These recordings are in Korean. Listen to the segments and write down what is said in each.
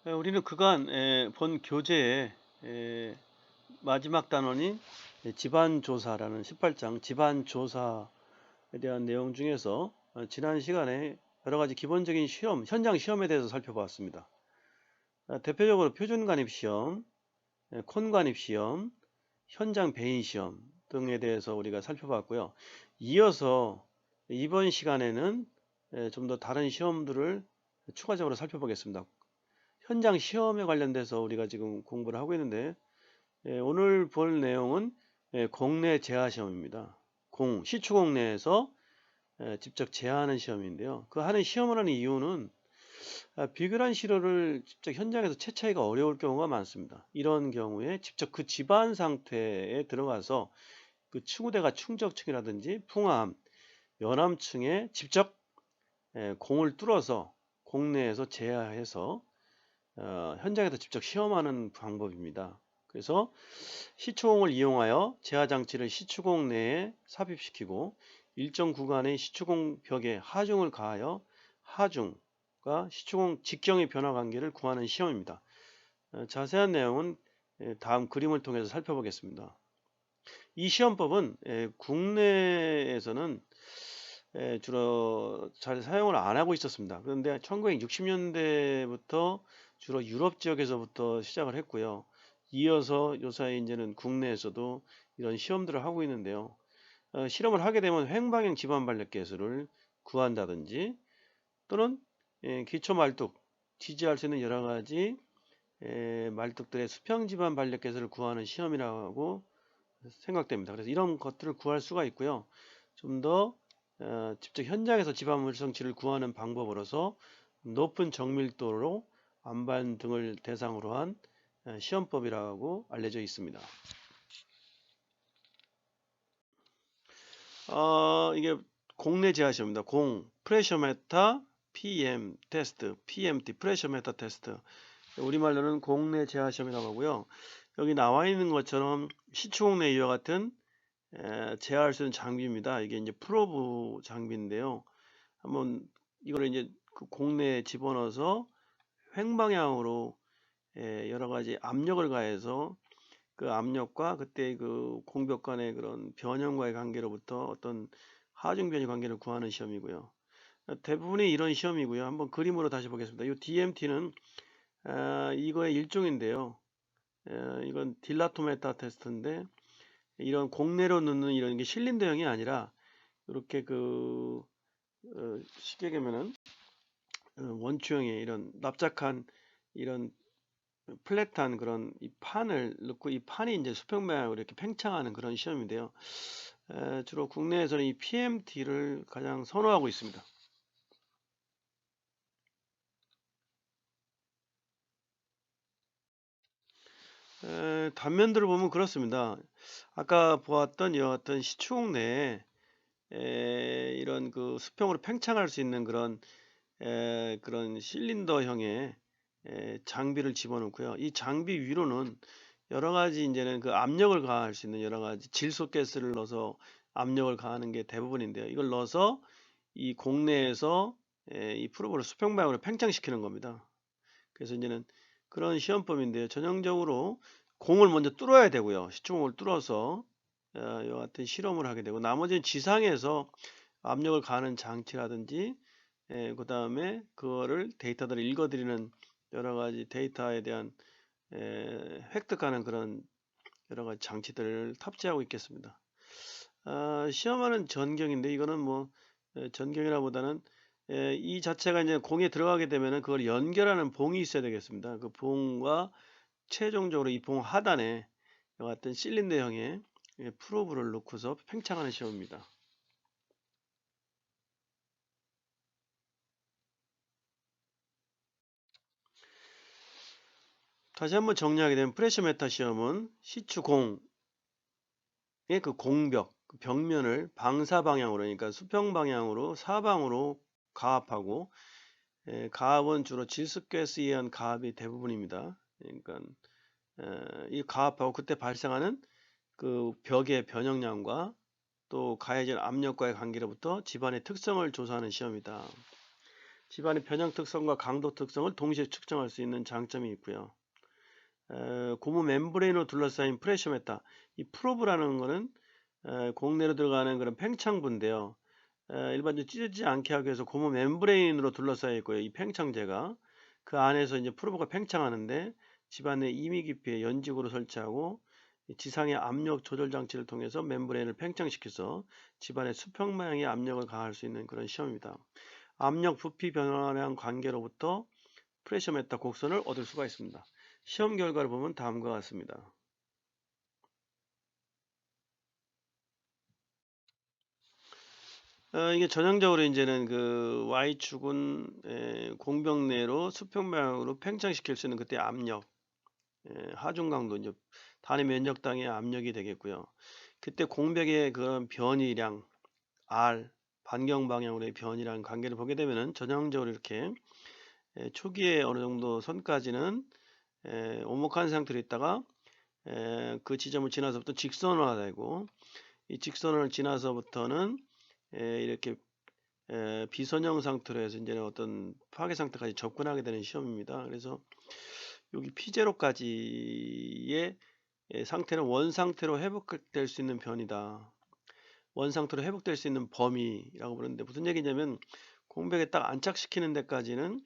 우리는 그간 본 교재의 마지막 단원인 집안조사라는 18장 집안조사에 대한 내용 중에서 지난 시간에 여러 가지 기본적인 시험, 현장 시험에 대해서 살펴봤습니다. 대표적으로 표준관입시험, 콘관입시험, 현장 배인시험 등에 대해서 우리가 살펴봤고요. 이어서 이번 시간에는 좀 더 다른 시험들을 추가적으로 살펴보겠습니다. 현장 시험에 관련돼서 우리가 지금 공부를 하고 있는데 오늘 볼 내용은 공내 제하 시험입니다. 시추공내에서 직접 제하하는 시험인데요. 그 하는 시험을 하는 이유는 비교란 시료를 직접 현장에서 채취하기가 어려울 경우가 많습니다. 이런 경우에 직접 그 집안 상태에 들어가서 그 층후대가 충적층이라든지 풍암, 연암층에 직접 공을 뚫어서 공내에서 제하해서 현장에서 직접 시험하는 방법입니다. 그래서 시추공을 이용하여 제하장치를 시추공 내에 삽입시키고 일정 구간의 시추공 벽에 하중을 가하여 하중과 시추공 직경의 변화 관계를 구하는 시험입니다. 자세한 내용은 다음 그림을 통해서 살펴보겠습니다. 이 시험법은 국내에서는 주로 잘 사용을 안 하고 있었습니다. 그런데 1960년대부터 주로 유럽 지역에서부터 시작을 했고요. 이어서 요사이 이제는 국내에서도 이런 시험들을 하고 있는데요. 실험을 하게 되면 횡방향 집안 발렛개수를 구한다든지 또는 기초 말뚝, 지지할 수 있는 여러 가지 말뚝들의 수평 집안 발렛개수를 구하는 시험이라고 생각됩니다. 그래서 이런 것들을 구할 수가 있고요. 좀더 직접 현장에서 집안 물성치를 구하는 방법으로서 높은 정밀도로 안반 등을 대상으로 한 시험법이라고 알려져 있습니다. 이게 공내 제하 시험입니다. 프레셔 메타 PM 테스트, PMT 프레셔 메타 테스트. 우리말로는 공내 제하 시험이라고 하고요. 여기 나와 있는 것처럼 시추공내 이와 같은 제어할 수 있는 장비입니다. 이게 이제 프로브 장비인데요. 한번 이거를 이제 그 공내에 집어넣어서 횡방향으로 여러 가지 압력을 가해서 그 압력과 그때 그 공벽 간의 그런 변형과의 관계로부터 어떤 하중 변이 관계를 구하는 시험이고요. 대부분이 이런 시험이고요. 한번 그림으로 다시 보겠습니다. 이 DMT는 이거의 일종인데요. 이건 딜라토메타 테스트인데 이런 공내로 넣는 이런 게 실린더형이 아니라 이렇게 쉽게 보면은 원추형의 이런 납작한 이런 플랫한 그런 이 판을 넣고 이 판이 이제 수평 방향으로 이렇게 팽창하는 그런 시험인데요. 주로 국내에서는 이 PMT를 가장 선호하고 있습니다. 단면들을 보면 그렇습니다. 아까 보았던 이와 같은 시추공 내에 이런 그 수평으로 팽창할 수 있는 그런 실린더형의 장비를 집어넣고요. 이 장비 위로는 여러 가지 이제는 그 압력을 가할 수 있는 여러 가지 질소가스를 넣어서 압력을 가하는 게 대부분인데요. 이걸 넣어서 이 공내에서 이 프로브를 수평 방향으로 팽창시키는 겁니다. 그래서 이제는 그런 시험법인데요. 전형적으로 공을 먼저 뚫어야 되고요. 시추공을 뚫어서 이와 같은 실험을 하게 되고 나머지는 지상에서 압력을 가하는 장치라든지 그 다음에 그거를 데이터들을 읽어드리는 여러 가지 데이터에 대한 획득하는 그런 여러 가지 장치들을 탑재하고 있겠습니다. 시험하는 전경인데 이거는 뭐 전경이라보다는 이 자체가 이제 공에 들어가게 되면은 그걸 연결하는 봉이 있어야 되겠습니다. 그 봉과 최종적으로 이 봉 하단에 이와 같은 실린더형의 프로브를 넣고서 팽창하는 시험입니다. 다시 한번 정리하게 되면 프레셔 메타 시험은 시추공의 그 공벽, 그 벽면을 방사 방향으로 그러니까 수평 방향으로 사방으로 가압하고 가압은 주로 질소가스에 의한 가압이 대부분입니다. 그러니까 이 가압하고 그때 발생하는 그 벽의 변형량과 또 가해진 압력과의 관계로부터 집안의 특성을 조사하는 시험이다. 집안의 변형 특성과 강도 특성을 동시에 측정할 수 있는 장점이 있고요. 고무 멤브레인으로 둘러싸인 프레셔 메타, 이 프로브라는 거는 공내로 들어가는 그런 팽창부인데요. 일반적으로 찢어지지 않게 하기 위해서 고무 멤브레인으로 둘러싸여 있고요. 이 팽창제가 그 안에서 이제 프로브가 팽창하는데 집안의 2미 깊이의 연직으로 설치하고 지상의 압력 조절 장치를 통해서 멤브레인을 팽창시켜서 집안의 수평 모양의 압력을 가할 수 있는 그런 시험입니다. 압력 부피 변화량 관계로부터 프레셔 메타 곡선을 얻을 수가 있습니다. 시험 결과를 보면 다음과 같습니다. 이게 전형적으로 이제는 그 Y축은 공병 내로 수평 방향으로 팽창시킬 수 있는 그때 압력, 하중 강도, 이제 단위 면적당의 압력이 되겠고요. 그때 공백의 그런 변이량 R, 반경 방향으로의 변이량 관계를 보게 되면은 전형적으로 이렇게 초기에 어느 정도 선까지는 오목한 상태로 있다가 그 지점을 지나서부터 직선화되고, 이 직선을 지나서부터는 이렇게 비선형 상태로 해서 이제는 어떤 파괴 상태까지 접근하게 되는 시험입니다. 그래서 여기 P0까지의 상태는 원 상태로 회복될 수 있는 변이다. 원 상태로 회복될 수 있는 범위라고 부르는데, 무슨 얘기냐면 공백에 딱 안착시키는 데까지는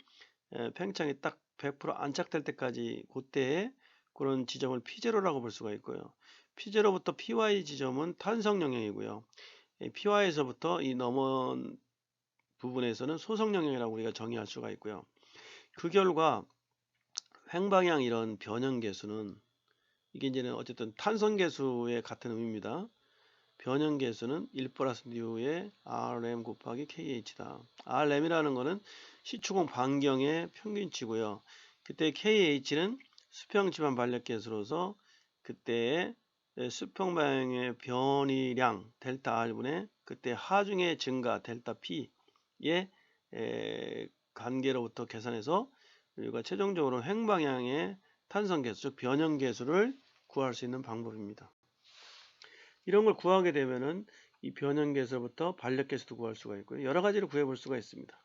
팽창이 딱 100% 안착될 때까지 그때에 그런 지점을 P0라고 볼 수가 있고요. P0부터 PY 지점은 탄성 영역이고요. PY에서부터 이 넘은 부분에서는 소성 영역이라고 우리가 정의할 수가 있고요. 그 결과 횡방향 이런 변형 계수는, 이게 이제는 어쨌든 탄성 계수의 같은 의미입니다. 변형 계수는 1 플러스 뉴의 RM 곱하기 KH다. RM이라는 거는 시추공 반경의 평균치고요. 그때 KH는 수평 집안 반력 계수로서 그때의 수평 방향의 변이량 델타 R분의 그때 하중의 증가 델타 P의 관계로부터 계산해서 우리가 최종적으로 횡방향의 탄성 계수, 즉 변형 계수를 구할 수 있는 방법입니다. 이런 걸 구하게 되면은 이 변형 계수부터 반력 계수도 구할 수가 있고요. 여러 가지로 구해 볼 수가 있습니다.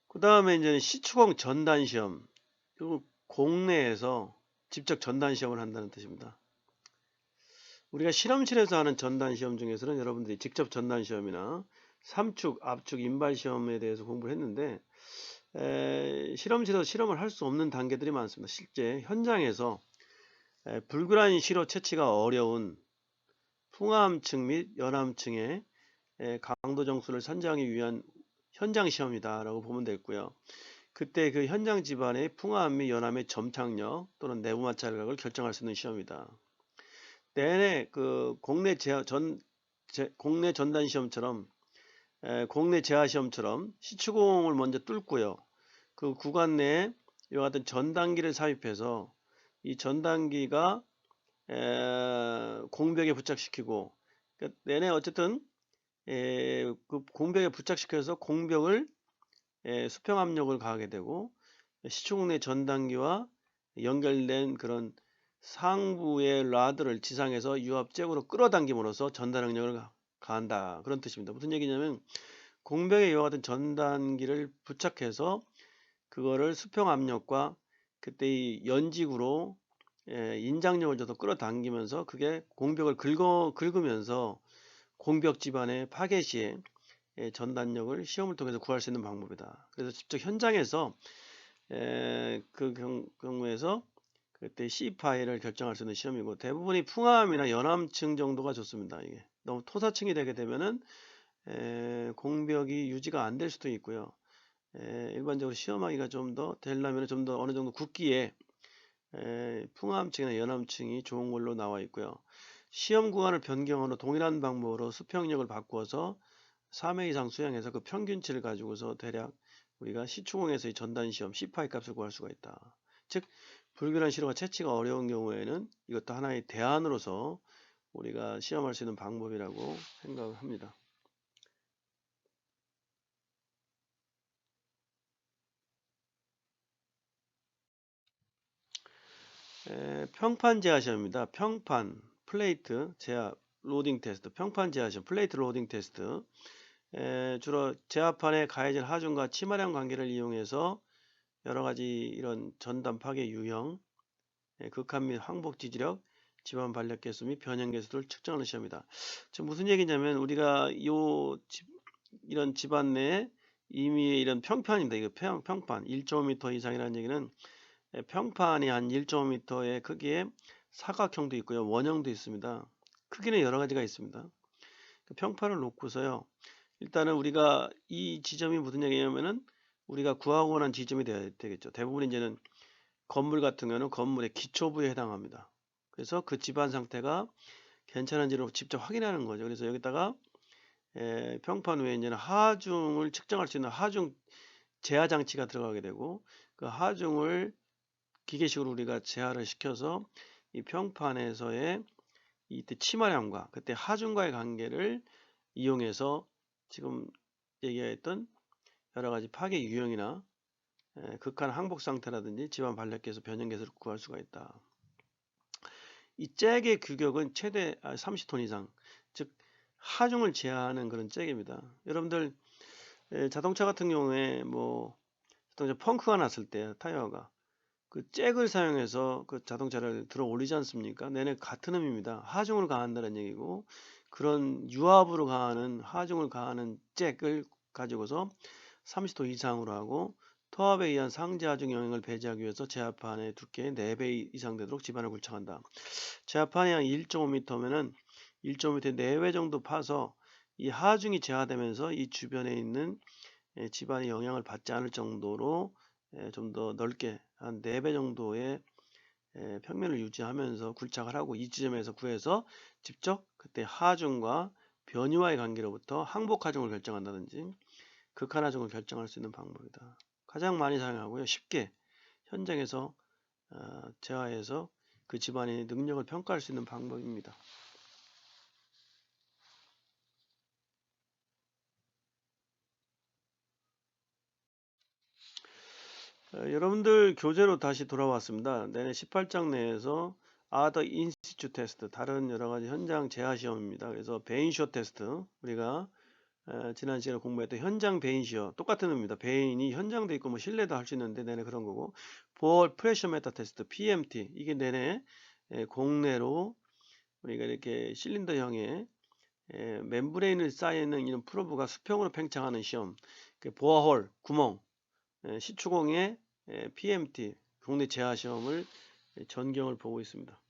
그 다음에 이제 시추공 전단 시험. 그리고 공내에서 직접 전단 시험을 한다는 뜻입니다. 우리가 실험실에서 하는 전단 시험 중에서는 여러분들이 직접 전단 시험이나 삼축, 압축, 인발 시험에 대해서 공부를 했는데, 실험실에서 실험을 할 수 없는 단계들이 많습니다. 실제 현장에서 불그란 시로 채취가 어려운 풍암층 및 연암층의 강도 정수를 선정하기 위한 현장 시험이다라고 보면 되겠고요. 그때 그 현장 집안의 풍암 및 연암의 점착력 또는 내부 마찰력을 결정할 수 있는 시험이다. 내내 그 국내 전단 시험처럼, 국내 재하 시험처럼 시추공을 먼저 뚫고요. 그 구간 내에 이와 같은 전단기를 삽입해서 이 전단기가 공벽에 부착시키고, 그러니까 내내 어쨌든 그 공벽에 부착시켜서 공벽을 수평 압력을 가하게 되고, 시추공 내 전단기와 연결된 그런 상부의 라드를 지상에서 유압잭으로 끌어당김으로써 전단 능력을 가한다, 그런 뜻입니다. 무슨 얘기냐면 공벽에 이와 같은 전단기를 부착해서 그거를 수평 압력과 그때 이 연직으로 인장력을 줘서 끌어당기면서 그게 공벽을 긁으면서 공벽 지반의 파괴 시에 전단력을 시험을 통해서 구할 수 있는 방법이다. 그래서 직접 현장에서 그 경우에서 그때 C 파일을 결정할 수 있는 시험이고, 대부분이 풍암이나 연암층 정도가 좋습니다. 이게 너무 토사층이 되게 되면은 공벽이 유지가 안 될 수도 있고요. 일반적으로 시험하기가 좀 더 되려면 좀 더 어느 정도 굵기에 풍암층이나 연암층이 좋은 걸로 나와 있고요. 시험 구간을 변경으로 동일한 방법으로 수평력을 바꾸어서 3회 이상 수행해서 그 평균치를 가지고서 대략 우리가 시추공에서의 전단 시험 C파이 값을 구할 수가 있다. 즉 불균한 시로가 채취가 어려운 경우에는 이것도 하나의 대안으로서 우리가 시험할 수 있는 방법이라고 생각합니다. 평판 제하 시험입니다. 평판, 플레이트 제하 로딩 테스트, 평판 제하 시험, 플레이트 로딩 테스트. 주로 제하판의 가해진 하중과 치마량 관계를 이용해서 여러가지 이런 전단 파괴 유형, 극한 및 항복 지지력, 집안 반력 개수 및 변형 개수를 측정하는 시험이다. 지금 무슨 얘기냐면 우리가 이런 집안 내에 이미 이런 평판입니다. 이거 평판 1.5m 이상이라는 얘기는 평판이 한 1.5m의 크기의 사각형도 있고요. 원형도 있습니다. 크기는 여러 가지가 있습니다. 그 평판을 놓고서요. 일단은 우리가 이 지점이 무슨 얘기냐면은 우리가 구하고 원한 지점이 돼야 되겠죠. 대부분 이제는 건물 같은 경우는 건물의 기초부에 해당합니다. 그래서 그 집안 상태가 괜찮은지를 직접 확인하는 거죠. 그래서 여기다가 평판 외에 이제는 하중을 측정할 수 있는 하중 제하 장치가 들어가게 되고 그 하중을 기계식으로 우리가 제하를 시켜서 이 평판에서의 이때 치마량과 그때 하중과의 관계를 이용해서 지금 얘기했던 여러 가지 파괴 유형이나 극한 항복 상태라든지 집안 반력 개수, 변형 개수를 구할 수가 있다. 이 잭의 규격은 최대 30톤 이상, 즉 하중을 제한하는 그런 잭입니다. 여러분들 자동차 같은 경우에 뭐 자동차 펑크가 났을 때 타이어가 그 잭을 사용해서 그 자동차를 들어 올리지 않습니까? 내내 같은 의미입니다. 하중을 가한다는 얘기고 그런 유압으로 가하는 하중을 가하는 잭을 가지고서 30도 이상으로 하고 토압에 의한 상제 하중 영향을 배제하기 위해서 제하판의 두께의 4배 이상 되도록 지반을 굴착한다. 제하판이 한 1.5m면은 1.5m 내외 정도 파서 이 하중이 제하되면서 이 주변에 있는 지반의 영향을 받지 않을 정도로 좀 더 넓게 한 4배 정도의 평면을 유지하면서 굴착을 하고 이 지점에서 구해서 직접 그때 하중과 변이와의 관계로부터 항복 하중을 결정한다든지 극한 하중을 결정할 수 있는 방법이다. 가장 많이 사용하고요. 쉽게 현장에서 제하해서 그 집안의 능력을 평가할 수 있는 방법입니다. 여러분들 교재로 다시 돌아왔습니다. 내내 18장 내에서 Other Institute Test, 다른 여러가지 현장 제하 시험입니다. 그래서 베인시어 테스트, 우리가 지난 시간에 공부했던 현장 베인시어, 똑같은 의미입니다. 베인이 현장도 있고 뭐 실내도 할 수 있는데 내내 그런 거고, 보어 프레셔 메타 테스트, PMT, 이게 내내 공내로 우리가 이렇게 실린더형의 멤브레인을 쌓여있는 이런 프로브가 수평으로 팽창하는 시험, 보어홀, 구멍, 시추공의 PMT, 국내 제하 시험을 전경을 보고 있습니다.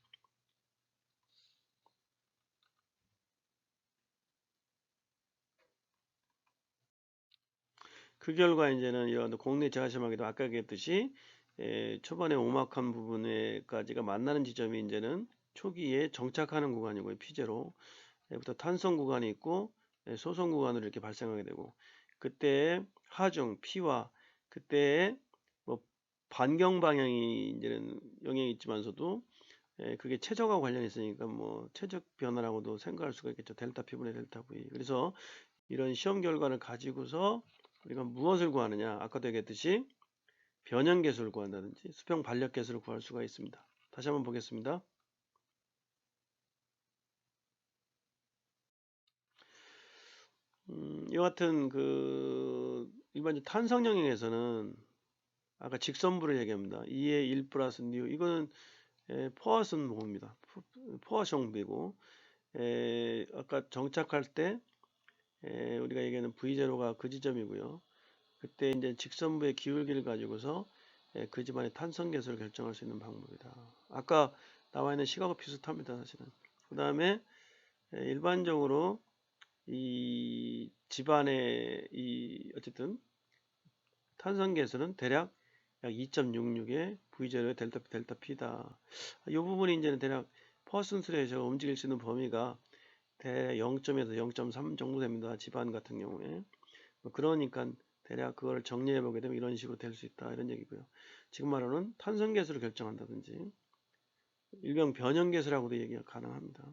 그 결과 이제는 이런 국내 제하 시험하기도 아까 얘기했듯이 초반에 오막한 부분에까지가 만나는 지점이 이제는 초기에 정착하는 구간이고요. 피제로 부터 탄성 구간이 있고 소성 구간으로 이렇게 발생하게 되고 그때 하중, 피와 그때 뭐 반경 방향이 이제는 영향이 있지만서도 그게 최저가 관련이 있으니까 뭐 최적 변화라고도 생각할 수가 있겠죠. 델타 P분의 델타 V. 그래서 이런 시험 결과를 가지고서 우리가 무엇을 구하느냐? 아까도 얘기했듯이 변형 개수를 구한다든지 수평 반력 개수를 구할 수가 있습니다. 다시 한번 보겠습니다. 이와 같은 그 일반적 탄성 영역에서는 아까 직선부를 얘기합니다. 2의 1 플러스 뉴, 이거는 포화선 모입니다. 포화성비고 아까 정착할 때 우리가 얘기하는 V0가 그 지점이고요. 그때 이제 직선부의 기울기를 가지고서 그 집안의 탄성 개수를 결정할 수 있는 방법이다. 아까 나와 있는 시각과 비슷합니다. 사실은. 그 다음에 일반적으로 이 집안의 이 어쨌든 탄성 개수는 대략 약 2.66의 V0의 델타 P다. 이 부분이 이제는 대략 퍼슨스 레이셔가 움직일 수 있는 범위가 대략 0.에서 0.3 정도 됩니다. 집안 같은 경우에. 그러니까 대략 그걸 정리해 보게 되면 이런 식으로 될 수 있다. 이런 얘기고요. 지금 말하는 탄성 개수를 결정한다든지 일명 변형 개수라고도 얘기가 가능합니다.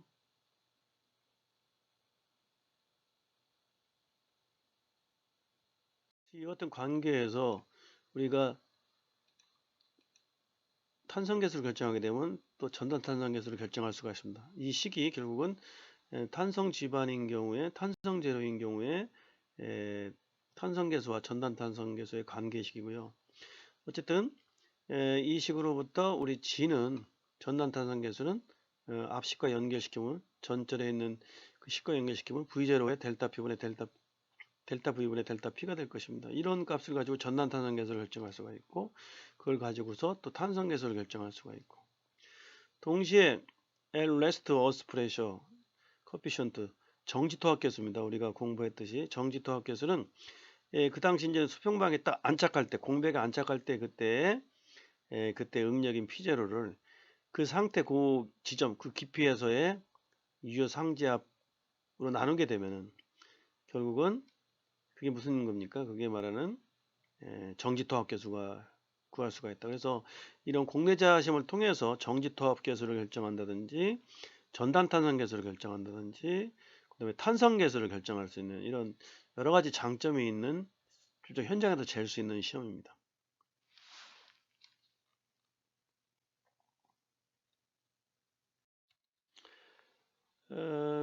이 같은 관계에서 우리가 탄성계수를 결정하게 되면 또 전단탄성계수를 결정할 수가 있습니다. 이 식이 결국은 탄성 지반인 경우에 탄성 재료인 경우에 탄성계수와 전단탄성계수의 관계식이고요. 어쨌든 이 식으로부터 우리 G는 전단탄성계수는 앞식과 연결시키면 전절에 있는 그 식과 연결시키면 V0의 델타 P분의 델타 V분의 델타 P가 될 것입니다. 이런 값을 가지고 전단탄성계수를 결정할 수가 있고 그걸 가지고서 또 탄성계수를 결정할 수가 있고 동시에 L rest earth pressure coefficient 정지토합계수입니다. 우리가 공부했듯이 정지토합계수는 그 당시 이제 수평방에 딱 안착할 때 공백에 안착할 때 그때 응력인 P0를 그 상태 그 지점 그 깊이에서의 유효 상지압으로 나누게 되면은 결국은 그게 무슨 겁니까? 그게 말하는 정지토합계수가 구할 수가 있다. 그래서 이런 공내자 시험을 통해서 정지토합계수를 결정한다든지 전단탄성계수를 결정한다든지 그다음에 탄성계수를 결정할 수 있는 이런 여러 가지 장점이 있는 실제 현장에서 잴 수 있는 시험입니다.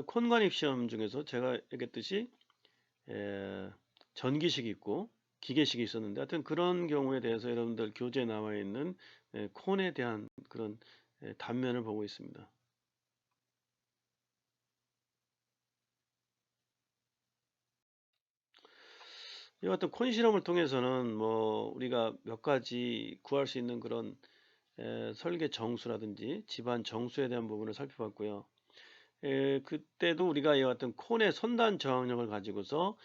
콘관입 시험 중에서 제가 얘기했듯이 전기식이 있고 기계식이 있었는데 하여튼 그런 경우에 대해서 여러분들 교재에 나와 있는 콘에 대한 그런 단면을 보고 있습니다. 이 같은 콘 실험을 통해서는 뭐 우리가 몇 가지 구할 수 있는 그런 설계 정수라든지 집안 정수에 대한 부분을 살펴봤고요. 그때도 우리가 이와 같은 콘의 선단 저항력을 가지고서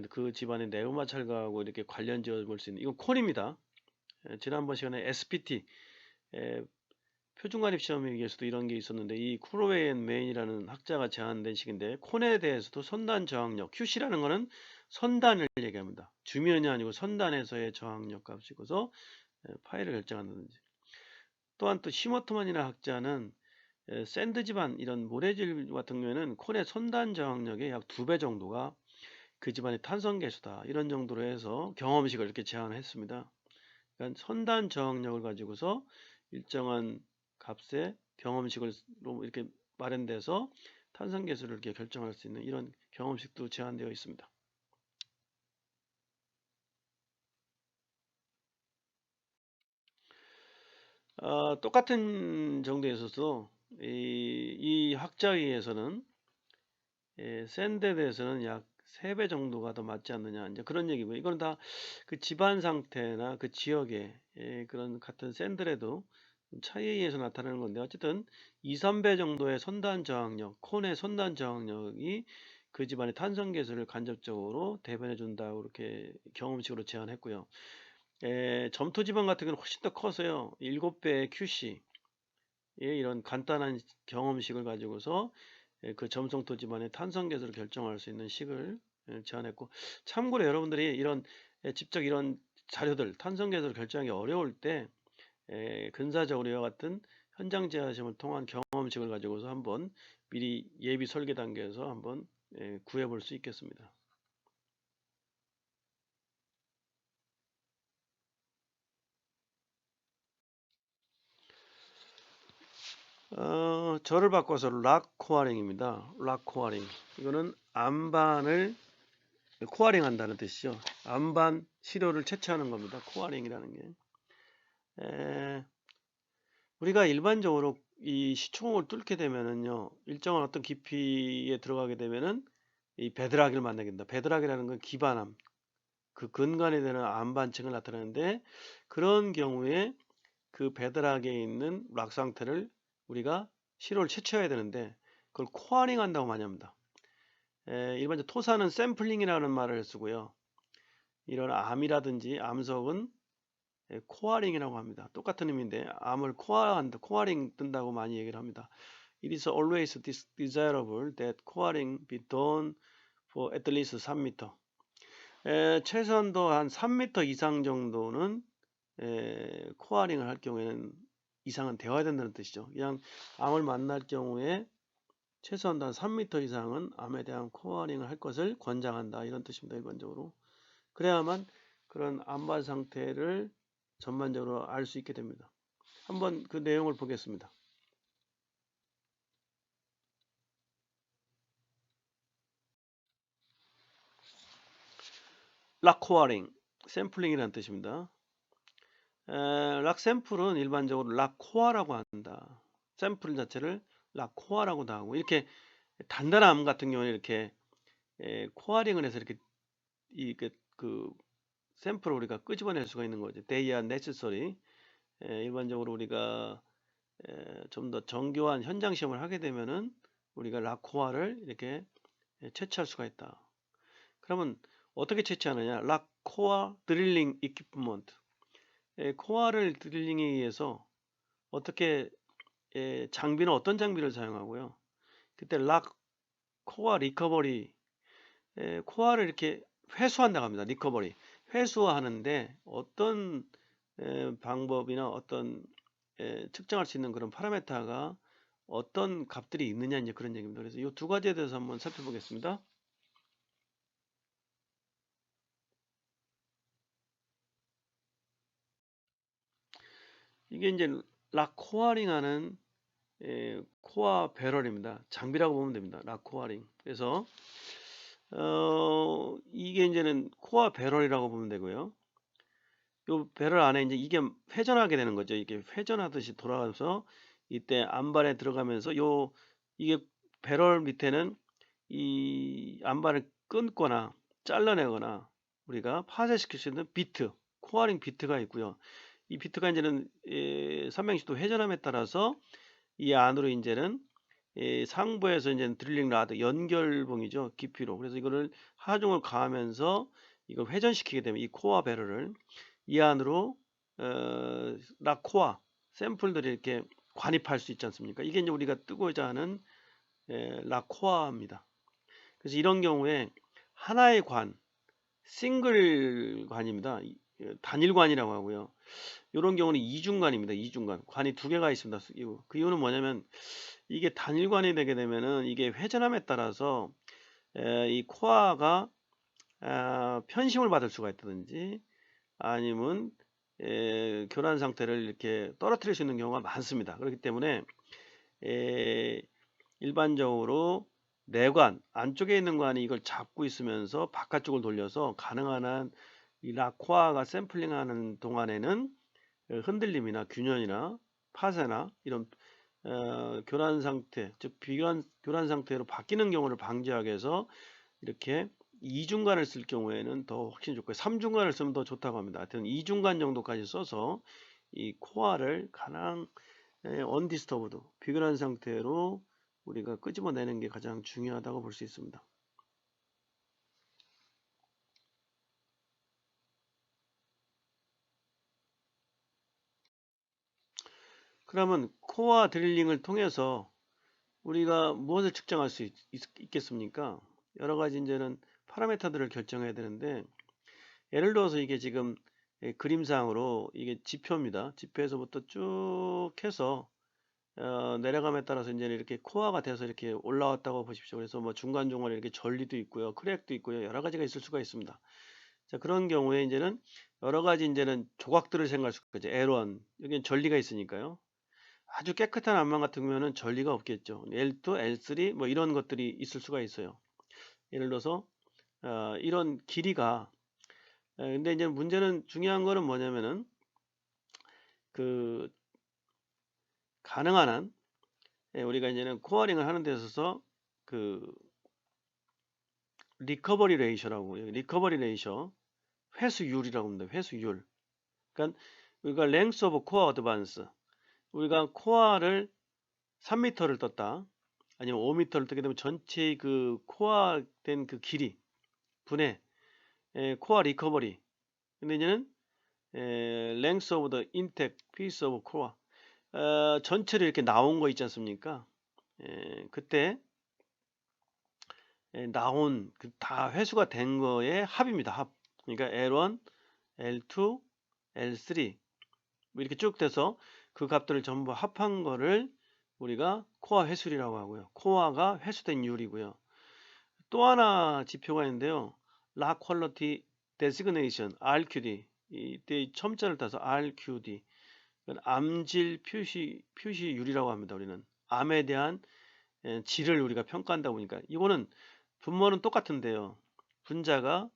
그 집안의 네오마 찰가하고 이렇게 관련 지어 볼 수 있는 이건 콘입니다. 지난번 시간에 SPT 표준관입 시험에서도 이런 게 있었는데 이 쿠로웨이 앤 메인이라는 학자가 제안된 식인데 콘에 대해서도 선단 저항력 QC라는 거는 선단을 얘기합니다. 주면이 아니고 선단에서의 저항력 값이고서 파이를 결정한다든지 또한 또 시머트만이나 학자는 샌드 집안 이런 모래질 같은 경우에는 콘의 선단 저항력의 약 2배 정도가 그 집안의 탄성 계수다 이런 정도로 해서 경험식을 이렇게 제안을 했습니다. 그러니까 선단 저항력을 가지고서 일정한 값의 경험식으로 이렇게 마련돼서 탄성 계수를 이렇게 결정할 수 있는 이런 경험식도 제안되어 있습니다. 똑같은 정도에 있어서 이 학자에 의해서는 샌드에 대해서는 약 3배 정도가 더 맞지 않느냐 이제 그런 얘기고요. 이건 다 그 집안 상태나 그 지역의 그런 같은 샌드라도 차이에 의해서 나타나는 건데 어쨌든 2, 3배 정도의 선단 저항력, 콘의 선단 저항력이 그 집안의 탄성 계수를 간접적으로 대변해 준다고 이렇게 경험식으로 제안했고요. 점토 지방 같은 경우는 훨씬 더 커서요. 7배의 QC 이런 간단한 경험식을 가지고서 그 점성토 집안의 탄성 계수를 결정할 수 있는 식을 제안했고 참고로 여러분들이 이런 직접 이런 자료들 탄성 계수를 결정하기 어려울 때 근사적으로 이와 같은 현장 제화 시험을 통한 경험식을 가지고서 한번 미리 예비 설계 단계에서 한번 구해 볼 수 있겠습니다. 절을 바꿔서 락 코어링입니다. 락 코어링. 이거는 암반을 코어링 한다는 뜻이죠. 암반 시료를 채취하는 겁니다. 코어링이라는 게. 우리가 일반적으로 이 시초공을 뚫게 되면은요, 일정한 어떤 깊이에 들어가게 되면은 이 베드락을 만나게 된다. 베드락이라는 건 기반암, 그 근간에 되는 암반층을 나타내는데 그런 경우에 그 베드락에 있는 락 상태를 우리가 시료를 채취해야 되는데 그걸 코어링 한다고 많이 합니다. 일반적으로 토사는 샘플링이라는 말을 쓰고요. 이런 암이라든지 암석은 코어링이라고 합니다. 똑같은 의미인데 암을 코어한다, 코어링 뜬다고 많이 얘기를 합니다. It is always desirable that coring be done for at least 3m. 최소한도 한 3m 이상 정도는 코어링을 할 경우에는 이상은 되어야 된다는 뜻이죠. 그냥 암을 만날 경우에 최소한도 한 3m 이상은 암에 대한 코어링을 할 것을 권장한다 이런 뜻입니다. 일반적으로. 그래야만 그런 암반 상태를 전반적으로 알 수 있게 됩니다. 한번 그 내용을 보겠습니다. 락 코어링, 샘플링이라는 뜻입니다. 락 샘플은 일반적으로 락 코어라고 한다. 샘플 자체를 락 코어라고도 하고, 이렇게 단단한 암 같은 경우는 이렇게 코어링을 해서 이렇게 그 샘플을 우리가 끄집어낼 수가 있는 거죠. They are necessary. 일반적으로 우리가 좀 더 정교한 현장 시험을 하게 되면은 우리가 락 코어를 이렇게 채취할 수가 있다. 그러면 어떻게 채취하느냐? 락 코어 드릴링 이퀴프먼트. 코어를 드릴링에 의해서 어떻게 장비는 어떤 장비를 사용하고요. 그때 락 코어 리커버리, 코어를 이렇게 회수한다고 합니다. 리커버리. 회수하는데 어떤 방법이나 어떤 측정할 수 있는 그런 파라메타가 어떤 값들이 있느냐, 이제 그런 얘기입니다. 그래서 이 두 가지에 대해서 한번 살펴보겠습니다. 이게 이제 락 코어링하는 코어 배럴입니다. 장비라고 보면 됩니다. 락 코어링. 그래서 이게 이제는 코어 배럴이라고 보면 되고요. 요 배럴 안에 이제 이게 회전하게 되는 거죠. 이게 회전하듯이 돌아가면서 이때 안발에 들어가면서 이게 배럴 밑에는 이 안발을 끊거나 잘라내거나 우리가 파쇄시킬 수 있는 비트, 코어링 비트가 있고요. 이 비트가 이제는 360도 회전함에 따라서 이 안으로 이제는 상부에서 이제 드릴링 라드 연결봉이죠. 깊이로. 그래서 이거를 하중을 가하면서 이걸 회전시키게 되면 이 코어 배럴을 이 안으로 락코어 샘플들이 이렇게 관입할 수 있지 않습니까? 이게 이제 우리가 뜨고자 하는 락코어입니다. 그래서 이런 경우에 하나의 관, 싱글 관입니다. 단일관이라고 하고요. 이런 경우는 이중관입니다. 이중관. 관이 두 개가 있습니다. 그 이유는 뭐냐면 이게 단일관이 되게 되면은 이게 회전함에 따라서 이 코어가 편심을 받을 수가 있다든지 아니면 교란 상태를 이렇게 떨어뜨릴 수 있는 경우가 많습니다. 그렇기 때문에 일반적으로 내관 안쪽에 있는 관이 이걸 잡고 있으면서 바깥쪽을 돌려서 가능한 한 이 락코어가 샘플링하는 동안에는 흔들림이나 균열이나 파쇄나 이런 교란 상태, 즉 교란 상태로 바뀌는 경우를 방지하기 위해서 이렇게 이중간을 쓸 경우에는 더 훨씬 좋고요. 3중간을 쓰면 더 좋다고 합니다. 하여튼 2중간 정도까지 써서 이 코어를 가장 언디스터브드, 비교란 상태로 우리가 끄집어내는 게 가장 중요하다고 볼 수 있습니다. 그러면 코어 드릴링을 통해서 우리가 무엇을 측정할 수 있겠습니까? 여러 가지 이제는 파라미터들을 결정해야 되는데, 예를 들어서 이게 지금 그림상으로 이게 지표입니다. 지표에서부터 쭉 해서 내려감에 따라서 이제 이렇게 코어가 돼서 이렇게 올라왔다고 보십시오. 그래서 뭐 중간중간에 이렇게 전리도 있고요, 크랙도 있고요, 여러 가지가 있을 수가 있습니다. 자, 그런 경우에 이제는 여러 가지 이제는 조각들을 생각할 수가 있죠. L1, 여기는 전리가 있으니까요. 아주 깨끗한 암만 같은 경우는 전리가 없겠죠. L2, L3 뭐 이런 것들이 있을 수가 있어요. 예를 들어서 이런 길이가 근데 이제 문제는 중요한 거는 뭐냐면은 그 가능한 한 우리가 이제는 코어링을 하는 데 있어서 그 리커버리 레이셔라고 리커버리 레이셔 회수율이라고 합니다. 회수율. 그러니까 우리가 랭스 오브 코어 어드반스 우리가 코어를 3m를 떴다. 아니면 5m를 뜨게 되면 전체 그 코어 된 그 길이 분의 코어 리커버리. 근데 이제는 length of the intact piece of core 전체로 이렇게 나온 거 있지 않습니까? 그때 나온 다 회수가 된 거의 합입니다. 합. 그러니까 L1, L2, L3 이렇게 쭉 돼서 그 값들을 전부 합한 거를 우리가 코어 회수율이라고 하고요. 코어가 회수된 이율이고요. 또 하나 지표가 있는데요. Rock Quality Designation, RQD. 이때 첨자를 따서 RQD. 암질 표시율이라고 합니다. 우리는 암에 대한 질을 우리가 평가한다 보니까 이거는 분모는 똑같은데요. 분자가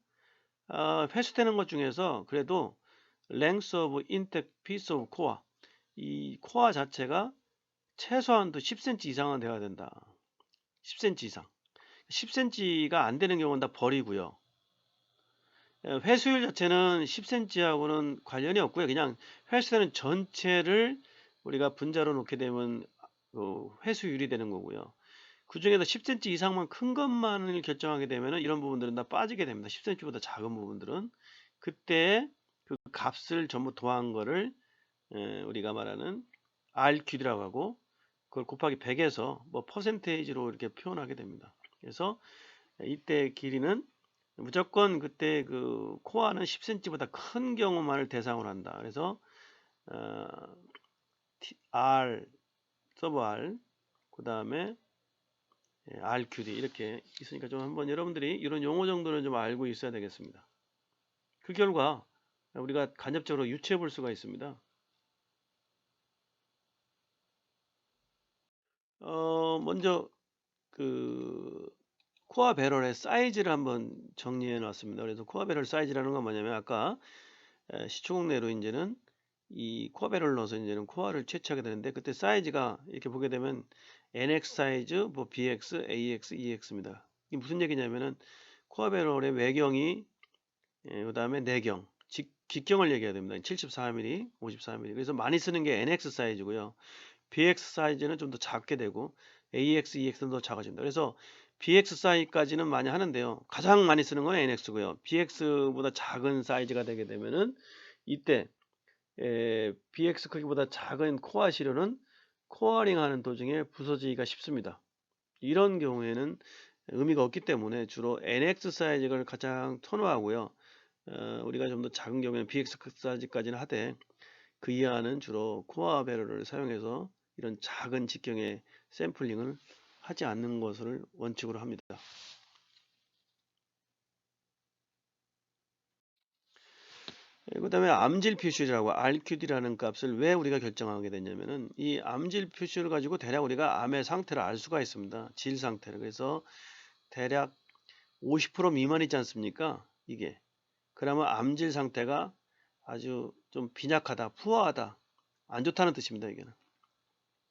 회수되는 것 중에서 그래도 length of intact piece of core, 이 코어 자체가 최소한도 10cm 이상은 돼야 된다. 10cm 이상. 10cm가 안 되는 경우는 다 버리고요. 회수율 자체는 10cm하고는 관련이 없고요. 그냥 회수되는 전체를 우리가 분자로 놓게 되면 회수율이 되는 거고요. 그 중에서 10cm 이상만 큰 것만을 결정하게 되면 이런 부분들은 다 빠지게 됩니다. 10cm보다 작은 부분들은. 그때 그 값을 전부 더한 거를 우리가 말하는 RQ라고 하고, 그걸 곱하기 100에서 뭐 퍼센테이지로 이렇게 표현하게 됩니다. 그래서 이때 길이는 무조건 그때 그 코어는 10cm보다 큰 경우만을 대상으로 한다. 그래서 R, 서브 R, 그 다음에 RQD 이렇게 있으니까 좀 한번 여러분들이 이런 용어 정도는 좀 알고 있어야 되겠습니다. 그 결과 우리가 간접적으로 유추해 볼 수가 있습니다. 먼저 그 코어 배럴의 사이즈를 한번 정리해 놨습니다. 그래서 코어 배럴 사이즈라는 건 뭐냐면 아까 시초국 내로 이제는 이 코어 배럴을 넣어서 이제는 코어를 채취하게 되는데, 그때 사이즈가 이렇게 보게 되면 NX 사이즈, 뭐 BX, AX, EX입니다. 이게 무슨 얘기냐면은 코어 배럴의 외경이 그 다음에 내경, 직경을 얘기해야 됩니다. 74mm, 54mm. 그래서 많이 쓰는 게 NX 사이즈고요. BX 사이즈는 좀 더 작게 되고 AX, EX는 더 작아집니다. 그래서 BX 사이즈까지는 많이 하는데요. 가장 많이 쓰는 건 NX고요. BX보다 작은 사이즈가 되게 되면은 이때 BX 크기보다 작은 코어 시료는 코어링 하는 도중에 부서지기가 쉽습니다. 이런 경우에는 의미가 없기 때문에 주로 NX 사이즈를 가장 선호하고요. 우리가 좀 더 작은 경우에는 BX 사이즈까지는 하되 그 이하는 주로 코어 배럴을 사용해서 이런 작은 직경의 샘플링을 하지 않는 것을 원칙으로 합니다. 그 다음에 암질 표시라고 RQD라는 값을 왜 우리가 결정하게 됐냐면은 이 암질 표시를 가지고 대략 우리가 암의 상태를 알 수가 있습니다. 질 상태를. 그래서 대략 50% 미만이지 않습니까? 이게. 그러면 암질 상태가 아주 좀 빈약하다, 푸어하다, 안 좋다는 뜻입니다. 이게는.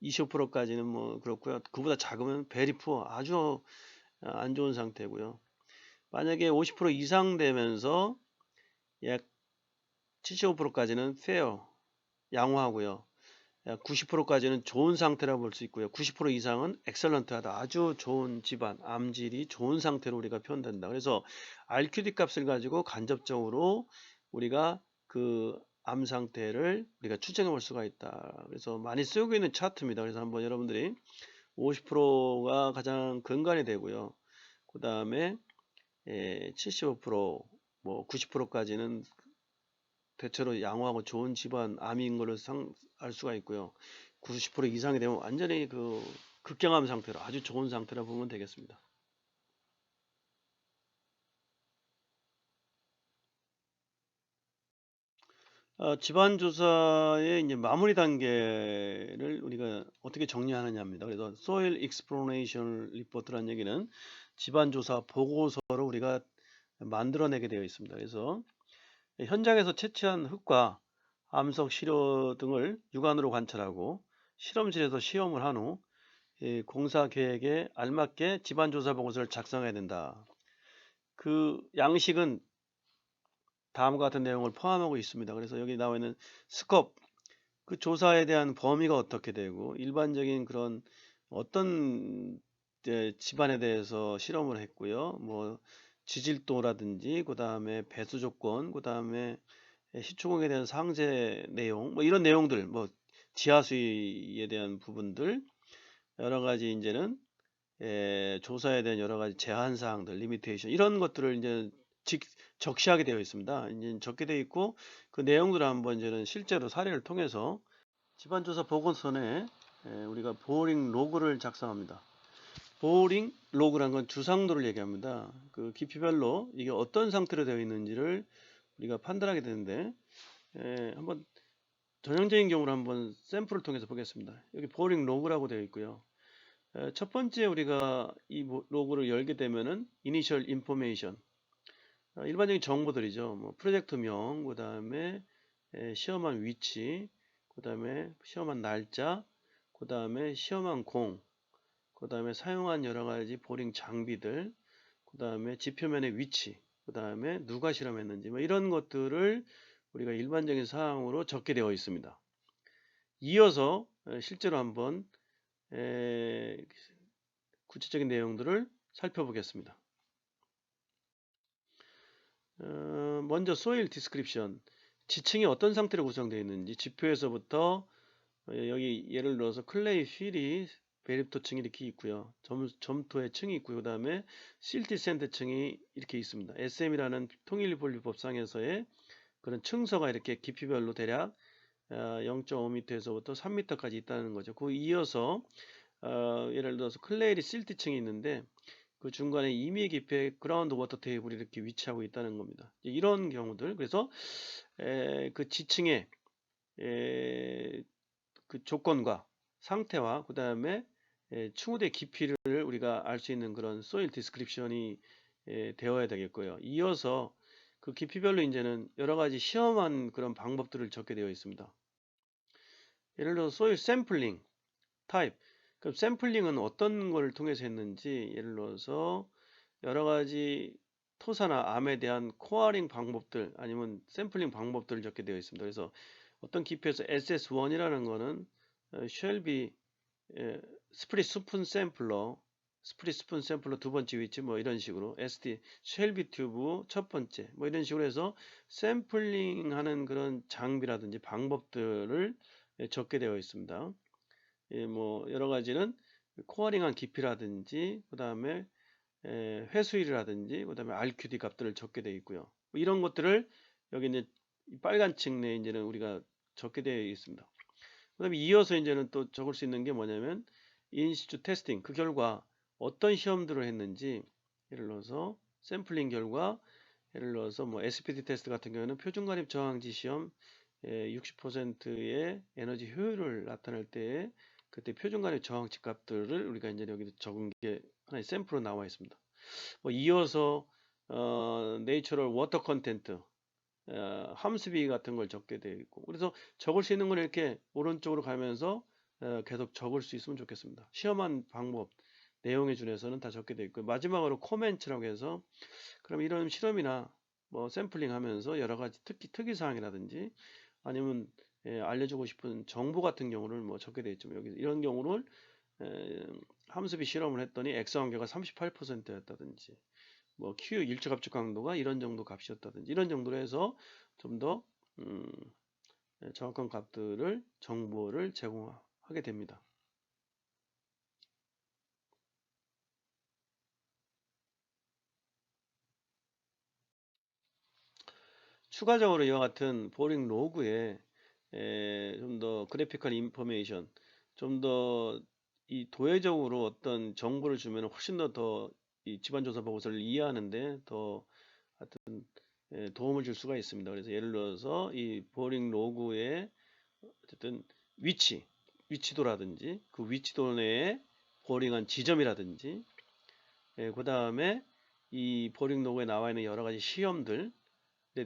25%까지는 뭐 그렇고요. 그보다 작으면 베리 푸어, 아주 안 좋은 상태고요. 만약에 50% 이상 되면서 약 75%까지는 페어, 양호하고요. 90%까지는 좋은 상태라고 볼 수 있고요. 90% 이상은 엑셀런트하다, 아주 좋은 집안, 암질이 좋은 상태로 우리가 표현된다. 그래서 RQD 값을 가지고 간접적으로 우리가 그 암 상태를 우리가 추정해 볼 수가 있다. 그래서 많이 쓰고 있는 차트입니다. 그래서 한번 여러분들이 50%가 가장 근간이 되고요. 그 다음에 75%, 뭐 90%까지는 대체로 양호하고 좋은 집안 암인 걸로 알 수가 있고요. 90% 이상이 되면 완전히 그 극경암 상태로 아주 좋은 상태라 보면 되겠습니다. 집안 조사의 이제 마무리 단계를 우리가 어떻게 정리하느냐입니다. 그래서 Soil Exploration Report라는 얘기는 집안 조사 보고서를 우리가 만들어내게 되어 있습니다. 그래서 현장에서 채취한 흙과 암석 시료 등을 육안으로 관찰하고 실험실에서 시험을 한 후 공사 계획에 알맞게 집안 조사 보고서를 작성해야 된다. 그 양식은 다음과 같은 내용을 포함하고 있습니다. 그래서 여기 나와 있는 스컵, 그 조사에 대한 범위가 어떻게 되고 일반적인 그런 어떤 집안에 대해서 실험을 했고요. 뭐 지질도라든지 그 다음에 배수 조건, 그 다음에 시추공에 대한 상세 내용, 뭐 이런 내용들, 뭐 지하수위에 대한 부분들, 여러 가지 이제는 조사에 대한 여러 가지 제한 사항들, 리미테이션 이런 것들을 이제 적시하게 되어 있습니다. 이제 적게 되어 있고 그 내용들을 한번 이제는 실제로 사례를 통해서 집안조사 보고서에 우리가 보링 로그를 작성합니다. 보링 로그란 건 주상도를 얘기합니다. 그 깊이별로 이게 어떤 상태로 되어 있는지를 우리가 판단하게 되는데 한번 전형적인 경우로 한번 샘플을 통해서 보겠습니다. 여기 보링 로그라고 되어 있고요. 첫 번째 우리가 이 로그를 열게 되면은 이니셜 인포메이션, 일반적인 정보들이죠. 뭐 프로젝트명, 그 다음에 시험한 위치, 그 다음에 시험한 날짜, 그 다음에 시험한 공, 그 다음에 사용한 여러 가지 보링 장비들, 그 다음에 지표면의 위치, 그 다음에 누가 실험했는지, 뭐 이런 것들을 우리가 일반적인 사항으로 적게 되어 있습니다. 이어서 실제로 한번 구체적인 내용들을 살펴보겠습니다. 먼저 소일 디스크립션, 지층이 어떤 상태로 구성되어 있는지 지표에서부터 여기 예를 들어서 클레이 필이 베립토층이 이렇게 있고요. 점토의 층이 있고요. 그 다음에 실티 샌드 층이 이렇게 있습니다. SM이라는 통일분류법상에서의 그런 층서가 이렇게 깊이별로 대략 0.5m에서부터 3m까지 있다는 거죠. 그 이어서 예를 들어서 클레이 실티층이 있는데 그 중간에 임의 깊이의 그라운드 워터 테이블이 이렇게 위치하고 있다는 겁니다. 이런 경우들, 그래서 그 지층의 그 조건과 상태와 그 다음에 충후대 깊이를 우리가 알 수 있는 그런 소일 디스크립션이 되어야 되겠고요. 이어서 그 깊이별로 이제는 여러 가지 시험한 그런 방법들을 적게 되어 있습니다. 예를 들어 소일 샘플링 타입. 그럼 샘플링은 어떤 걸 통해서 했는지, 예를 들어서 여러 가지 토사나 암에 대한 코어링 방법들 아니면 샘플링 방법들을 적게 되어 있습니다. 그래서 어떤 깊이에서 SS1이라는 거는 쉘비 스프릿 스푼 샘플러, 스프릿 스푼 샘플러 두 번째 위치 뭐 이런 식으로 SD 쉘비 튜브 첫 번째 뭐 이런 식으로 해서 샘플링 하는 그런 장비라든지 방법들을 적게 되어 있습니다. 뭐 여러 가지는 코어링한 깊이라든지 그 다음에 회수율이라든지 그 다음에 RQD 값들을 적게 되어 있고요. 뭐 이런 것들을 여기 이제 빨간 층 내에 이제는 우리가 적게 되어 있습니다. 그 다음에 이어서 이제는 또 적을 수 있는 게 뭐냐면 인시추 테스팅, 그 결과 어떤 시험들을 했는지, 예를 들어서 샘플링 결과, 예를 들어서 뭐 SPT 테스트 같은 경우에는 표준가립 저항지 시험 60%의 에너지 효율을 나타낼 때 그때 표준가립 저항치 값들을 우리가 이제 여기 적은 게 하나의 샘플로 나와 있습니다. 뭐 이어서 내추럴 워터 컨텐트, 함수비 같은 걸 적게 되어 있고, 그래서 적을 수 있는 건 이렇게 오른쪽으로 가면서 계속 적을 수 있으면 좋겠습니다. 시험한 방법 내용에 준해서는 다 적게 되어 있고, 마지막으로 코멘트라고 해서 그럼 이런 실험이나 뭐 샘플링 하면서 여러 가지 특이사항이라든지 아니면 알려주고 싶은 정보 같은 경우를 뭐 적게 되어 있죠. 여기 이런 경우를 함수비 실험을 했더니 X 관계가 38%였다든지 뭐 Q 일조값적 강도가 이런 정도 값이었다든지 이런 정도로 해서 좀 더 정확한 값들을 정보를 제공하게 됩니다. 추가적으로 이와 같은 보링 로그에 좀 더 그래피컬 인포메이션, 좀 더 이 도회적으로 어떤 정보를 주면 훨씬 더 이 집안조사 보고서를 이해하는데 더 하여튼 도움을 줄 수가 있습니다. 그래서 예를 들어서 이 보링 로그의 어쨌든 위치도라든지 그 위치도 내에 보링한 지점이라든지 그 다음에 이 보링 로그에 나와 있는 여러 가지 시험들에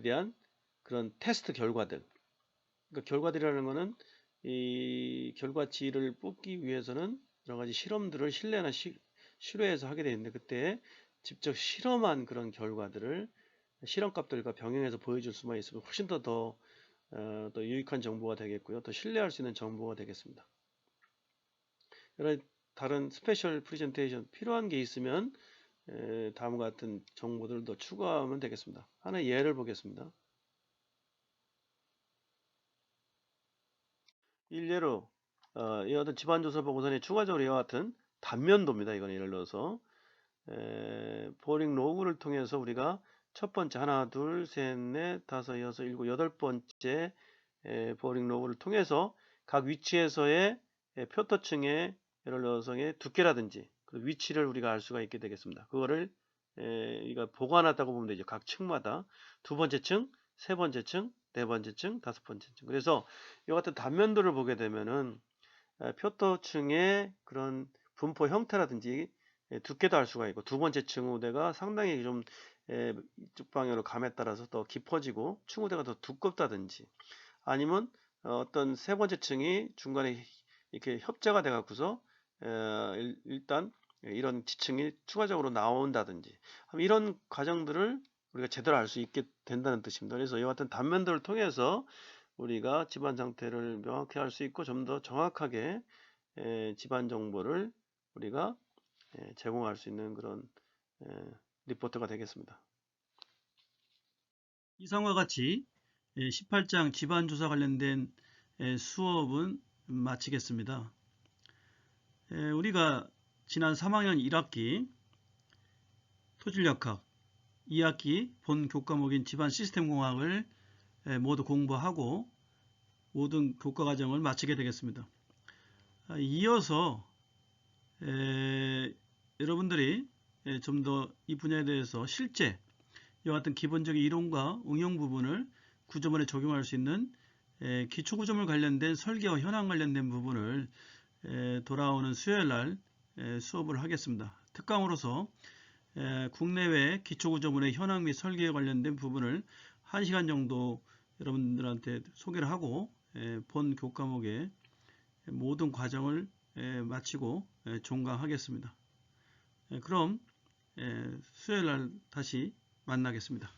대한 그런 테스트 결과들. 그러니까 결과들이라는 것은 이 결과치를 뽑기 위해서는 여러 가지 실험들을 실내나 실외에서 하게 되는데 그때 직접 실험한 그런 결과들을 실험값들과 병행해서 보여줄 수만 있으면 훨씬 더 유익한 정보가 되겠고요. 더 신뢰할 수 있는 정보가 되겠습니다. 여러 다른 스페셜 프레젠테이션 필요한 게 있으면 다음과 같은 정보들도 추가하면 되겠습니다. 하나의 예를 보겠습니다. 일례로 이 어떤 집안조사 보고서에 추가적으로 이와 같은 단면도입니다. 이건 예를 들어서 보링 로그를 통해서 우리가 첫 번째 하나 둘셋넷 다섯 여섯 일곱 여덟 번째 보링 로그를 통해서 각 위치에서의 표터층의 예를 들어서의 두께라든지 그 위치를 우리가 알 수가 있게 되겠습니다. 그거를 우리가 보관하다고 보면 되죠. 각 층마다 두 번째 층, 세 번째 층, 네 번째 층, 다섯 번째 층. 그래서 이 같은 단면도를 보게 되면은 표토층의 그런 분포 형태라든지 두께도 알 수가 있고, 두 번째 층우대가 상당히 좀 이쪽 방향으로 감에 따라서 더 깊어지고 층우대가 더 두껍다든지, 아니면 어떤 세 번째 층이 중간에 이렇게 협재가 돼 갖고서 일단 이런 지층이 추가적으로 나온다든지, 이런 과정들을 우리가 제대로 알 수 있게 된다는 뜻입니다. 그래서 이와 같은 단면도를 통해서 우리가 집안 상태를 명확히 알 수 있고, 좀 더 정확하게 집안 정보를 우리가 제공할 수 있는 그런 리포트가 되겠습니다. 이상과 같이 18장 집안조사 관련된 수업은 마치겠습니다. 우리가 지난 3학년 1학기 토질역학, 2학기 본 교과목인 집안 시스템공학을 모두 공부하고 모든 교과 과정을 마치게 되겠습니다. 이어서 여러분들이 좀 더 이 분야에 대해서 실제 이와 같은 기본적인 이론과 응용 부분을 구조물에 적용할 수 있는 기초구조물 관련된 설계와 현황 관련된 부분을 돌아오는 수요일 날 수업을 하겠습니다. 특강으로서 국내외 기초구조물의 현황 및 설계에 관련된 부분을 1시간 정도 여러분들한테 소개를 하고 본 교과목의 모든 과정을 마치고 종강하겠습니다. 그럼 수요일 날 다시 만나겠습니다.